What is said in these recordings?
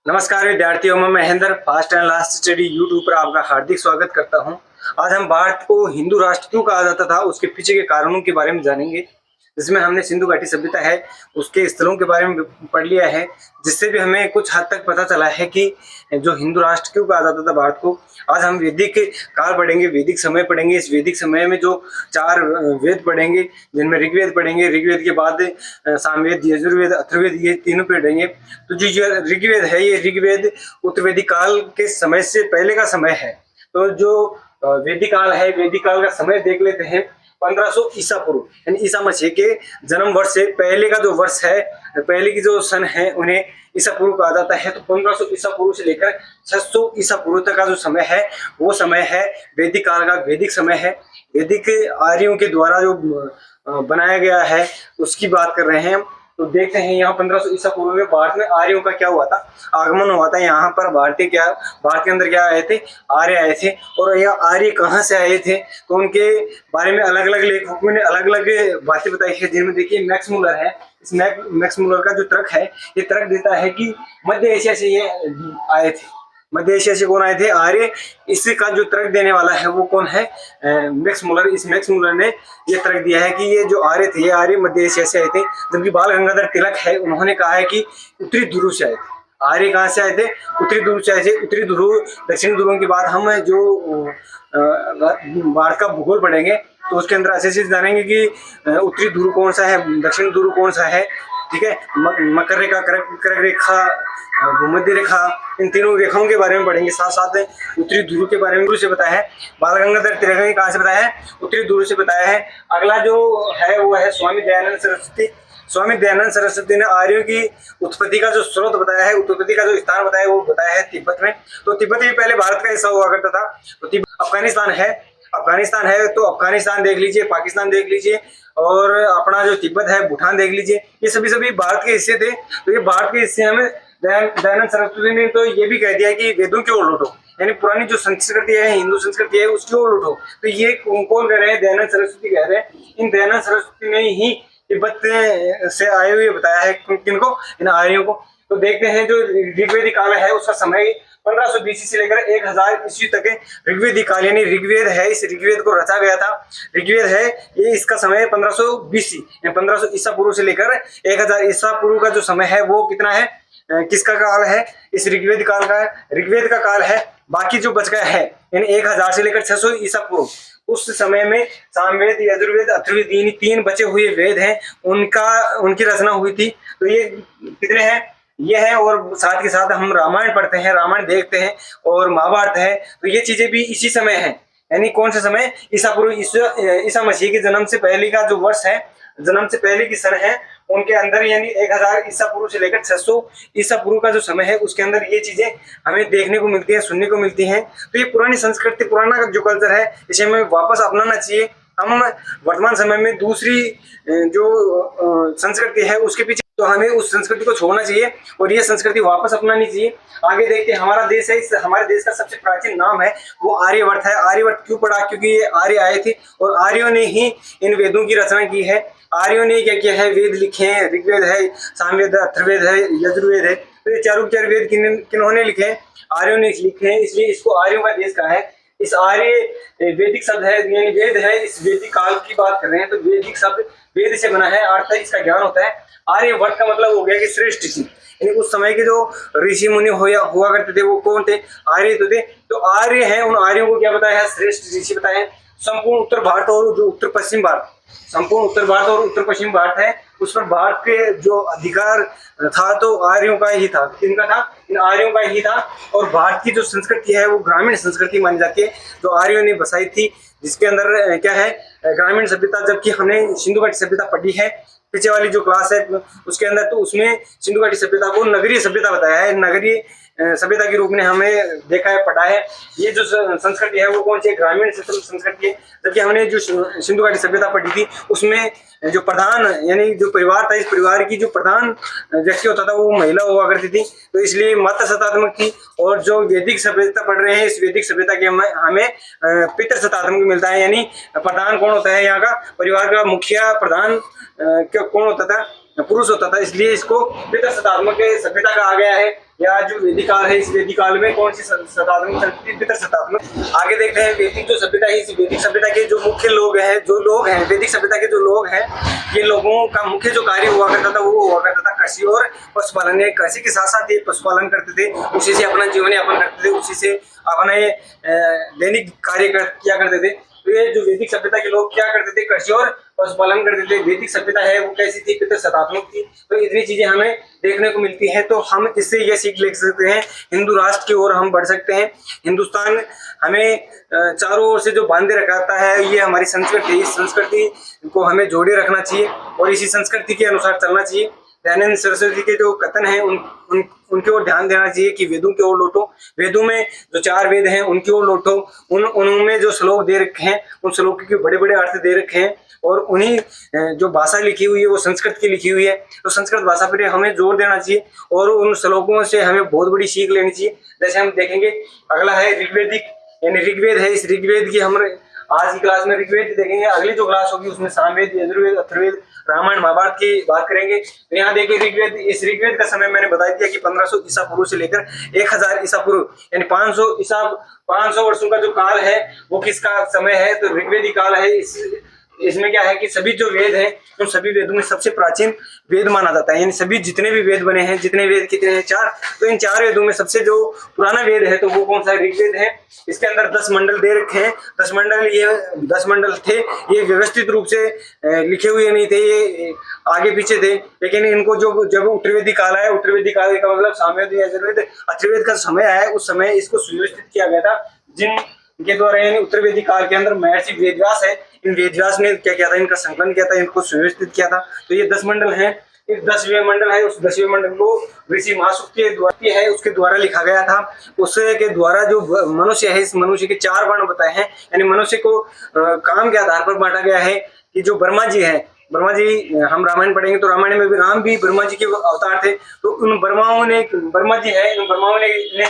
नमस्कार विद्यार्थियों, मैं Mahendra fast and last study YouTube पर आपका हार्दिक स्वागत करता हूं। आज हम भारत को हिंदू राष्ट्र क्यों कहा जाता था उसके पीछे के कारणों के बारे में जानेंगे, जिसमें हमने सिंधु घाटी सभ्यता है उसके स्थलों के बारे में पढ़ लिया है, जिससे भी हमें कुछ हद तक पता चला है कि जो हिंदू राष्ट्र क्यों कहा जाता था भारत को। आज हम वैदिक काल पढ़ेंगे, वैदिक समय पढ़ेंगे। इस वैदिक समय में जो 4 वेद पढ़ेंगे, जिनमें ऋग्वेद पढ़ेंगे, ऋग्वेद के बाद सामवेद, यजुर्वेद, अथर्ववेद, ये तीनों पढ़ेंगे। तो जो ऋग्वेद है, ये ऋग्वेद उत्तरवेदिक काल के समय से पहले का समय है। तो जो वैदिक काल है, वैदिक काल का समय देख लेते हैं 1500 ईसा पूर्व, यानी ईसा मसीह के जन्म वर्ष से पहले का जो वर्ष है, पहले की जो सन है, उन्हें ईसा पूर्व कहा जाता है। तो 1500 ईसा पूर्व से लेकर 600 ईसा पूर्व तक का जो समय है, वो समय है वैदिक काल का, वैदिक समय है। वैदिक आर्यों के द्वारा जो बनाया गया है उसकी बात कर रहे हैं हम। तो देखते हैं यहाँ 1500 ईसा पूर्व में भारत में आर्यों का क्या हुआ था, आगमन हुआ था। यहाँ पर भारत के अंदर क्या आए थे, आर्य आए थे। और यह आर्य कहाँ से आए थे, तो उनके बारे में अलग अलग लेखकों ने अलग अलग बातें बताई है, जिनमें देखिए मैक्स मुलर है। इस मैक्स मुलर का जो तर्क है, ये तर्क देता है कि मध्य एशिया से ये आए थे। मध्य एशिया से कौन आए थे, आर्य। इसका जो तर्क देने वाला है वो कौन है, मैक्स मुलर। इस मैक्स मुलर ने ये तर्क दिया है कि ये जो आर्य थे, ये आर्य मध्य एशिया से आए थे। जबकि बाल गंगाधर तिलक है, उन्होंने कहा है कि उत्तरी ध्रुव से आए थे। आर्य कहाँ से आए थे, उत्तरी ध्रुव से आए थे। उत्तरी ध्रुव, दक्षिण ध्रुवों की बात हम जो भारत का भूगोल पढ़ेंगे तो उसके अंदर ऐसे चीज जानेंगे कि उत्तरी ध्रुव कौन सा है, दक्षिण ध्रुव कौन सा है। ठीक है, मकर रेखा, कर्क रेखा, भूमध्य रेखा, इन तीनों रेखाओं के बारे में पढ़ेंगे। साथ साथ उत्तरी ध्रुव के बारे में से बताया है। बाल गंगाधर तिलक ने कहाँ से बताया है, उत्तरी ध्रुव से बताया है। अगला जो है वो है स्वामी दयानंद सरस्वती। स्वामी दयानंद सरस्वती ने आर्यों की उत्पत्ति का जो स्रोत बताया है, उत्पत्ति का जो स्थान बताया है, वो बताया है तिब्बत में। तो तिब्बत भी पहले भारत का हिस्सा हुआ करता था। तो तिब्बत अफगानिस्तान है, तो अफगानिस्तान देख लीजिए, पाकिस्तान देख लीजिए, और अपना जो तिब्बत है, भूटान देख लीजिए। ये सभी भारत के हिस्से थे। तो ये भारत के हिस्से हमें दयानंद सरस्वती ने तो ये भी कह दिया कि वेदों की ओर लौटो, यानी पुरानी जो संस्कृति है, हिंदू संस्कृति है, उसकी ओर लौटो। तो ये कौन कह रहे हैं, दयानंद सरस्वती कह रहे हैं। इन दयानंद सरस्वती ने ही तिब्बत से आए हुए बताया है, किनको, इन आर्यों को। तो देखते हैं जो ऋग्वेदिक काल है उसका समय 1500 बीसी से लेकर 1000 ईस्वी तक ऋग्वेदिक काल, यानी ऋग्वेद है, इस ऋग्वेद को रचा गया था। ऋग्वेद है ये, इसका समय 1500 बीसी, 1500 ईसा पूर्व से लेकर 1000 ईसा पूर्व का जो समय है वो कितना है, किसका काल है, इस ऋग्वेद काल का, ऋग्वेद का काल है। बाकी जो बच गया है, यानी 1000 से लेकर 600 ईसा पूर्व, उस समय में सामवेद, यजुर्वेद, अथर्ववेद, ये 3 बचे हुए वेद हैं, उनकी रचना हुई थी। तो ये कितने हैं, ये है। और साथ के साथ हम रामायण पढ़ते हैं, रामायण देखते हैं, और महाभारत है। तो ये चीजें भी इसी समय है, यानी कौन सा समय, ईसा पूर्व, ईसा मसीह के जन्म से पहले का जो वर्ष है, जन्म से पहले की सन है, उनके अंदर, यानी 1000 ईसा पूर्व से लेकर 600 ईसा पूर्व का जो समय है, उसके अंदर ये चीजें हमें देखने को मिलती है, सुनने को मिलती हैं। तो ये पुरानी संस्कृति, पुराना जो कल्चर है, इसे हमें वापस अपनाना चाहिए। हम वर्तमान समय में दूसरी जो संस्कृति है उसके पीछे, तो हमें उस संस्कृति को छोड़ना चाहिए और ये संस्कृति वापस अपनानी चाहिए। आगे देखते हैं, हमारा देश है, हमारे देश का सबसे प्राचीन नाम है वो आर्यवर्त है। आर्यवर्त क्यों पड़ा, क्योंकि ये आर्य आए थे और आर्यों ने ही इन वेदों की रचना की है। आर्यों ने क्या किया है, वेद लिखे हैं, ऋग्वेद है, सामवेद, अथर्ववेद है, यजुर्वेद है। तो ये चारों वेद किन्होंने लिखे हैं, आर्यों ने लिखे हैं, इसलिए इसको आर्यों का देश कहा है। इस आर्य वैदिक शब्द है, यानी वेद है, इस वैदिक काल की बात कर रहे हैं। तो वैदिक शब्द वेद से बना है, अर्थ इसका ज्ञान होता है। आर्यवर्त का मतलब हो गया कि श्रेष्ठ ऋषि, यानी उस समय के जो ऋषि मुनि हुआ करते थे वो कौन थे, आर्य तो थे। तो आर्य हैं, उन आर्यों को क्या बताया है, श्रेष्ठ ऋषि बताए हैं। संपूर्ण उत्तर भारत और जो उत्तर पश्चिम भारत, संपूर्ण उत्तर भारत और उत्तर पश्चिम भारत है, उस पर भारत के जो अधिकार था तो आर्यों का ही था। किनका था, इन आर्यों का ही था। और भारत की जो संस्कृति है वो ग्रामीण संस्कृति मानी जाती है, जो आर्यों ने बसाई थी, जिसके अंदर क्या है, ग्रामीण सभ्यता। जबकि हमने सिंधु घाटी सभ्यता पढ़ी है पीछे वाली जो क्लास है उसके अंदर, तो उसमें सिंधु घाटी सभ्यता को नगरीय सभ्यता बताया है, नगरीय सभ्यता के रूप में हमें देखा है, पढ़ा है। ये जो संस्कृति है वो कौन सी, ग्रामीण संस्कृति है। जबकि हमने जो सिंधु घाटी सभ्यता पढ़ी थी उसमें जो प्रधान, यानी जो परिवार था, इस परिवार की जो प्रधान व्यक्ति होता था वो महिला हुआ करती थी। तो इसलिए माता सत्तात्मक थी। और जो वैदिक सभ्यता पढ़ रहे हैं, इस वैदिक सभ्यता के हमें पितृ सत्तात्मक मिलता है, यानी प्रधान कौन होता है, यहाँ का परिवार का मुखिया प्रधान कौन होता था, पुरुष होता था। इसलिए इसको पितृ सत्तात्मक सभ्यता कहा गया है। या जो वैदिक काल है, इस वैदिक काल में कौन सी शताब्दी चलती थी, पितर शताब्दी। आगे देखते हैं वैदिक जो सभ्यता है, इस वैदिक सभ्यता के जो मुख्य लोग हैं, जो लोग हैं वैदिक सभ्यता के जो लोग हैं, ये लोगों का मुख्य जो कार्य हुआ करता था वो हुआ करता था कृषि और पशुपालन। ये कृषि के साथ साथ ये पशुपालन करते थे, उसी से अपना जीवन यापन करते थे, उसी से अपना ये दैनिक कार्य किया करते थे। तो ये जो वैदिक सभ्यता के लोग क्या करते थे, कृषि और पशुपालन करते थे। वैदिक सभ्यता है वो कैसी थी, पितर शतात्मक थी। तो इतनी चीजें हमें देखने को मिलती है, तो हम इससे ये सीख ले सकते हैं, हिंदू राष्ट्र की ओर हम बढ़ सकते हैं। हिंदुस्तान हमें चारों ओर से जो बांधे रखाता है, ये हमारी संस्कृति, इस संस्कृति को हमें जोड़े रखना चाहिए और इसी संस्कृति के अनुसार चलना चाहिए। दयानंद सरस्वती के जो कथन है उनकी ओर ध्यान देना चाहिए कि वेदों की ओर लौटो, वेदों में जो 4 वेद हैं उनकी ओर लौटो, उनमें जो श्लोक दे रखे हैं उन श्लोकों के बड़े बड़े अर्थ दे रखे हैं और उन्हीं जो भाषा लिखी हुई है वो संस्कृत की लिखी हुई है, तो संस्कृत भाषा पर हमें जोर देना चाहिए और उन श्लोकों से हमें बहुत बड़ी सीख लेनी चाहिए। जैसे हम देखेंगे अगला है ऋग्वेदिक, यानी ऋग्वेद है। इस ऋग्वेद की हम आज की क्लास में ऋग्वेद देखेंगे, अगली जो क्लास होगी उसमें सामवेद, यजुर्वेद, अथर्ववेद, रामायण, महाभारत की बात करेंगे। तो यहाँ देखिए ऋग्वेद, इस ऋग्वेद का समय मैंने बता दिया कि 1500 ईसा पूर्व से लेकर 1000 ईसा पूर्व, यानी 500 वर्षों का जो काल है वो किसका समय है, तो ऋग्वेदी काल है। इसमें क्या है कि सभी जो वेद हैं उन सभी वेदों में सबसे प्राचीन वेद माना जाता है, यानी सभी जितने भी वेद बने हैं, जितने वेद कितने हैं 4, तो इन 4 वेदों में सबसे जो पुराना वेद है तो वो कौन सा, ऋग्वेद है। इसके अंदर 10 मंडल दे रखे हैं। 10 मंडल थे, ये व्यवस्थित रूप से लिखे हुए नहीं थे, ये आगे पीछे थे, लेकिन इनको जब उत्तरवेदी काल आया, उत्तरवेदी काल का मतलब सामवेद, यजुर्वेद, अथर्ववेद का समय आया, उस समय इसको सुव्यवस्थित किया गया था, जिनके द्वारा, यानी उत्तरवेदी काल के अंदर महर्षि वेदव्यास है, इन वेदव्यास ने क्या किया था, इनका संकलन किया था, इनको सुव्यवस्थित किया था। तो ये 10 मंडल हैं। एक 10वें मंडल है, उस 10वें मंडल को ऋषि महासुत के द्वारा है, उसके द्वारा लिखा गया था। उसके द्वारा जो मनुष्य है, इस मनुष्य के 4 वर्ण बताए हैं, यानी मनुष्य को काम के आधार पर बांटा गया है कि जो ब्रह्मा जी है, ब्रह्मा जी, हम रामायण पढ़ेंगे तो रामायण में भी राम भी ब्रह्मा जी के अवतार थे, तो उन ब्रह्मा जी है, इन ब्रह्माओं ने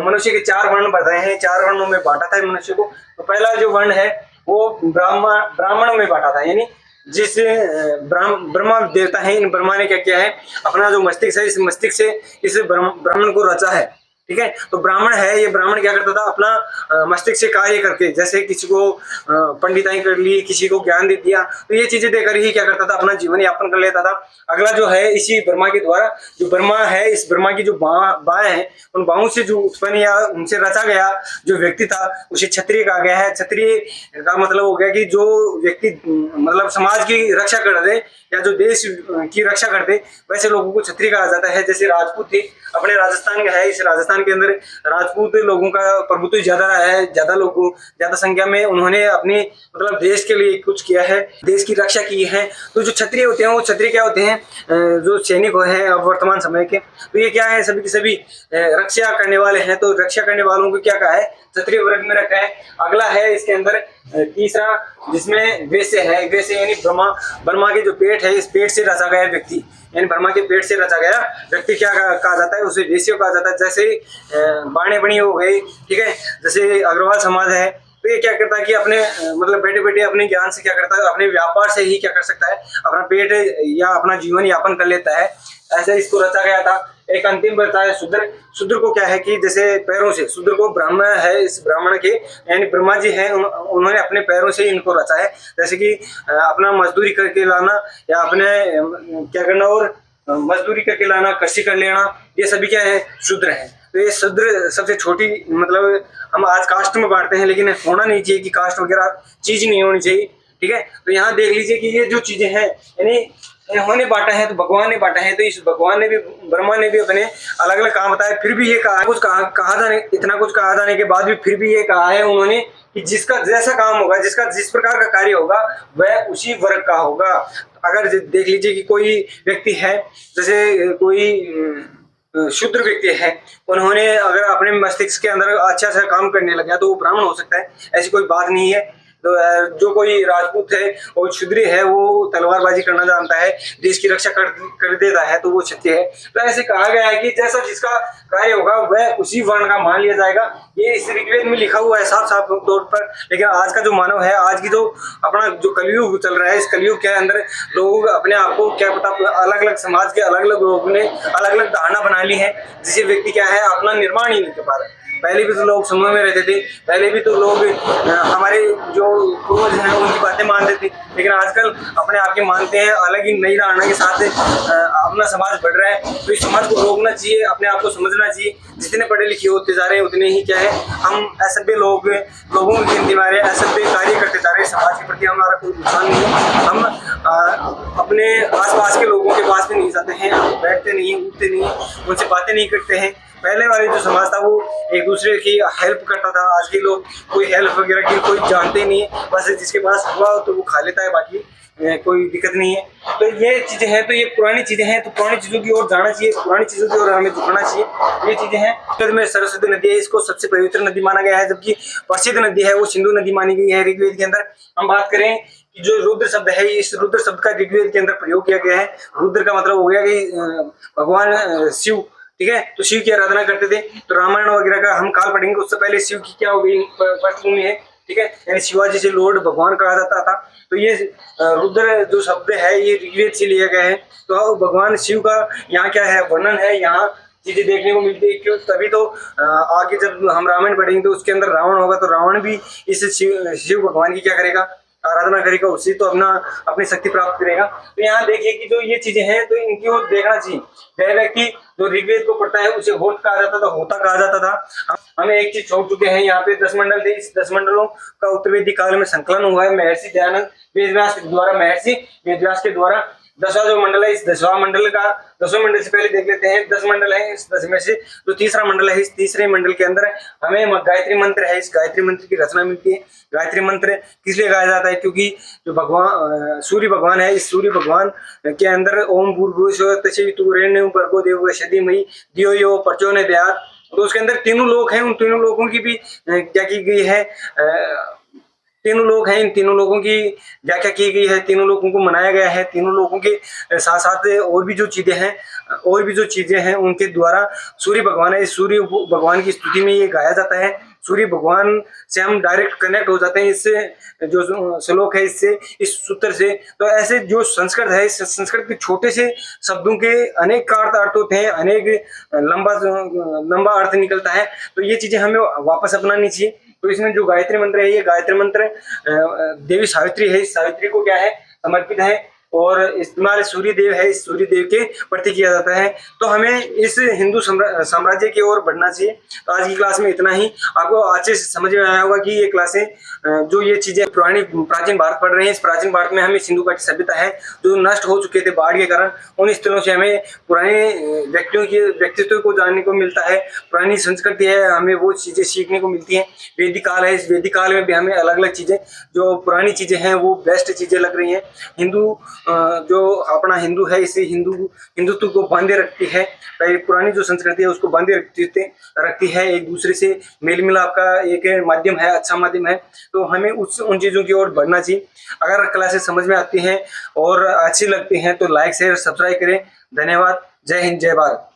मनुष्य के 4 वर्ण बताए हैं, 4 वर्णों में बांटा था मनुष्य को। तो पहला जो वर्ण है वो ब्राह्मण में बांटा था, यानी जिस ब्रह्मा देवता है, इन ब्रह्मा ने क्या किया है, अपना जो मस्तिष्क है, इस मस्तिष्क से इस ब्राह्मण को रचा है। ठीक है, तो ब्राह्मण है, ये ब्राह्मण क्या करता था, अपना मस्तिष्क से कार्य करके, जैसे किसी को पंडिताई कर ली, किसी को ज्ञान दे दिया, तो ये चीजें देकर ही क्या करता था, अपना जीवन यापन कर लेता था। अगला जो है, इसी ब्रह्मा के द्वारा, जो ब्रह्मा है, इस ब्रह्मा की जो बाएं हैं, उन बाहों से जो उत्पन्न या उनसे रचा गया जो व्यक्ति था, उसे क्षत्रिय कहा गया है। क्षत्रिय का मतलब हो गया कि जो व्यक्ति मतलब समाज की रक्षा कर दे या जो देश की रक्षा कर दे, वैसे लोगों को क्षत्रिय कहा जाता है। जैसे राजपूत थे, अपने राजस्थान का है, इस राजस्थान के अंदर राजपूत लोगों का प्रभुत्व ज्यादा रहा है, ज्यादा संख्या में उन्होंने अपनी मतलब देश के लिए कुछ किया है, देश की रक्षा की है। तो जो क्षत्रिय होते हैं वो क्षत्रिय क्या होते हैं, जो सैनिक हैं अब वर्तमान समय के, तो ये क्या है, सभी के सभी रक्षा करने वाले हैं। तो रक्षा करने वालों को क्या कहा है, क्षत्रिय वर्ग में रखा है। अगला है इसके अंदर तीसरा, जिसमें वैश्य है। वैश्य यानी ब्रह्मा के जो पेट है, इस पेट से रचा गया व्यक्ति, यानी ब्रह्मा के पेट से रचा गया व्यक्ति क्या कहा जाता है, उसे वैश्य कहा जाता है। जैसे बाणे बणी हो गई, ठीक है, जैसे अग्रवाल समाज है, तो ये क्या करता है कि अपने मतलब बैठे बैठे अपने ज्ञान से क्या करता है, अपने व्यापार से ही क्या कर सकता है, अपना पेट या अपना जीवन यापन कर लेता है। ऐसे इसको रचा गया था। एक अंतिम बचा है शूद्र को क्या है कि जैसे पैरों से, शूद्र को ब्राह्मण है, इस ब्राह्मण के यानी ब्रह्मा जी हैं, उन्होंने अपने पैरों से इनको रचा है। जैसे कि अपना मजदूरी करके लाना या अपने क्या करना और मजदूरी करके लाना, कृषि कर लेना, ये सभी क्या है, शूद्र है। तो ये शूद्र सबसे छोटी, मतलब हम आज कास्ट में बांटते हैं, लेकिन होना नहीं चाहिए कि कास्ट वगैरह चीज नहीं होनी चाहिए। ठीक है, तो यहाँ देख लीजिए कि ये जो चीजें हैं, यानी इन्होंने बांटा है, तो भगवान ने बांटा है, तो इस भगवान ने भी, ब्रह्मा ने भी अपने अलग अलग काम बताए, फिर भी ये इतना कुछ कहा जाने के बाद भी फिर भी ये कहा है उन्होंने कि जिसका जैसा काम होगा, जिसका जिस प्रकार का कार्य होगा, वह उसी वर्ग का होगा। अगर देख लीजिए कि कोई व्यक्ति है, जैसे कोई शूद्र व्यक्ति है, उन्होंने अगर अपने मस्तिष्क के अंदर अच्छा सा काम करने लगा तो वो ब्राह्मण हो सकता है, ऐसी कोई बात नहीं है। जो कोई राजपूत है और क्षुद्री है वो तलवारबाजी करना जानता है, देश की रक्षा कर देता है तो वो क्षत्रिय है। तो ऐसे कहा गया है कि जैसा जिसका कार्य होगा वह उसी वर्ण का मान लिया जाएगा। ये इस ऋग्वेद में लिखा हुआ है साफ साफ तौर पर। लेकिन आज का जो मानव है, आज की जो अपना जो कलयुग चल रहा है, इस कलयुग के अंदर लोग अपने आप को क्या पता अलग अलग समाज के अलग अलग लोगों ने अलग अलग धारणा बना ली है, जिसे व्यक्ति क्या है अपना निर्माण ही नहीं कर पा रहा है। पहले भी तो लोग समूह में रहते थे, पहले भी तो लोग हमारे जो पूर्वज हैं उनकी बातें मानते थे, लेकिन आजकल अपने आप के मानते हैं, अलग ही नई धारणा के साथ अपना समाज बढ़ रहा है। तो इस समाज को रोकना चाहिए, अपने आप को समझना चाहिए। जितने पढ़े लिखे होते जा रहे हैं उतने ही क्या है हम असभ्य लोगों की गिनती में असभ्य कार्य करते जा रहे हैं। समाज के प्रति हमारा कोई नुकसान नहीं है। हम अपने आसपास के लोगों के पास भी नहीं जाते हैं, बैठते नहीं हैं, उठते नहीं हैं, उनसे बातें नहीं करते हैं। पहले वाले जो समाज था वो एक दूसरे की हेल्प करता था। आज के लोग कोई हेल्प वगैरह की कोई जानते नहीं है, बस जिसके पास हुआ तो वो खा लेता है, बाकी कोई दिक्कत नहीं है। तो ये चीजें हैं, तो ये पुरानी चीजें हैं, तो पुरानी चीजों की ओर जाना चाहिए, पुरानी चीजों की ओर हमें झुकना चाहिए। ये चीजें हैं। में सरस्वती नदी है, इसको सबसे पवित्र नदी माना गया है, जबकि प्रसिद्ध नदी है वो सिंधु नदी मानी गई है ऋग्वेद के अंदर। हम बात करें कि जो रुद्र शब्द है, इस रुद्र शब्द का ऋग्वेद के अंदर प्रयोग किया गया है। रुद्र का मतलब हो गया कि भगवान शिव, ठीक है। तो शिव की आराधना करते थे। तो रामायण वगैरह का हम काल पढ़ेंगे, उससे पहले शिव की क्या हो गई पृष्ठभूमि है, ठीक है। यानी शिवाजी से लॉर्ड भगवान कहा जाता था। तो ये रुद्र जो शब्द है ये ऋग्वेद से लिया गया है। तो भगवान शिव का यहाँ क्या है वर्णन है, यहाँ चीजें देखने को मिलती है। क्यों? तभी तो आगे जब हम रामायण पढ़ेंगे तो उसके अंदर रावण होगा, तो रावण भी इस शिव भगवान की क्या करेगा, आराधना करेगा, उससे तो अपनी शक्ति प्राप्त करेगा। तो यहाँ देखिए कि जो ये चीजें हैं तो इनकी ओर देखना चाहिए। वह व्यक्ति जो ऋग्वेद को पढ़ता है उसे होत कहा जाता था, होता कहा जाता था। हमें एक चीज छोड़ चुके हैं, यहाँ पे 10 मंडल थे। इस 10 मंडलों का उत्तरवेदी काल में संकलन हुआ है महर्षि दयानंद वेदव्यास के द्वारा। महर्षि वेदव्यास के द्वारा 10वां जो मंडल है, इस 10वां मंडल का 10वें मंडल से पहले देख लेते हैं। 10 मंडल है, इस 10 में से जो तीसरा मंडल है, इस तीसरे मंडल के अंदर हमें गायत्री मंत्र है। इस गायत्री मंत्र की रचना मिलती है। गायत्री मंत्र किस लिए गाया जाता है? क्योंकि जो भगवान सूर्य भगवान है, इस सूर्य भगवान के अंदर ओम भूर्भुवस्सुः तत्सवितुर्वरेण्यं भर्गो देवस्य धीमहि धियो यो प्रचोदयात्। तो उसके अंदर तीनों लोक हैं, उन तीनों लोकों की भी क्या की गई है, तीनों लोग हैं, इन तीनों लोगों की व्याख्या की गई है, तीनों लोगों को मनाया गया है। तीनों लोगों के साथ साथ और भी जो चीजें हैं उनके द्वारा सूर्य भगवान है, इस सूर्य भगवान की स्तुति में ये गाया जाता है। सूर्य भगवान से हम डायरेक्ट कनेक्ट हो जाते हैं इससे, जो श्लोक है इससे, इस सूत्र से। तो ऐसे जो संस्कृत है, इस संस्कृत के छोटे से शब्दों के अनेक अर्थ होते हैं, अनेक लंबा अर्थ निकलता है। तो ये चीजें हमें वापस अपनानी चाहिए। तो इसमें जो गायत्री मंत्र है, ये गायत्री मंत्र देवी सावित्री है, इस सावित्री को क्या है समर्पित है और इस्तेमाल सूर्य देव है, इस सूर्य देव के प्रति किया जाता है। तो हमें इस हिंदू साम्राज्य की ओर बढ़ना चाहिए। तो आज की क्लास में इतना ही। आपको अच्छे से समझ में आया होगा कि ये क्लासें जो ये चीजें प्राचीन भारत पढ़ रहे हैं, इस प्राचीन भारत में हमें सिंधु घाटी सभ्यता है जो नष्ट हो चुके थे बाढ़ के कारण, उन स्थलों से हमें पुराने व्यक्तियों के व्यक्तित्व को जानने को मिलता है, पुरानी संस्कृति है, हमें वो चीजें सीखने को मिलती हैं। वैदिक काल है, इस वैदिक काल में भी हमें अलग अलग चीजें, जो पुरानी चीजें हैं वो बेस्ट चीजें लग रही हैं। जो अपना हिंदू है, इसे हिंदुत्व को बांधे रखती है। पुरानी जो संस्कृति है उसको बांधे रखती है, एक दूसरे से मेल मिलाप का एक माध्यम है, अच्छा माध्यम है। तो हमें उन चीजों की ओर बढ़ना चाहिए। अगर क्लासेस समझ में आती हैं और अच्छी लगती हैं तो लाइक शेयर सब्सक्राइब करें। धन्यवाद। जय हिंद, जय भारत।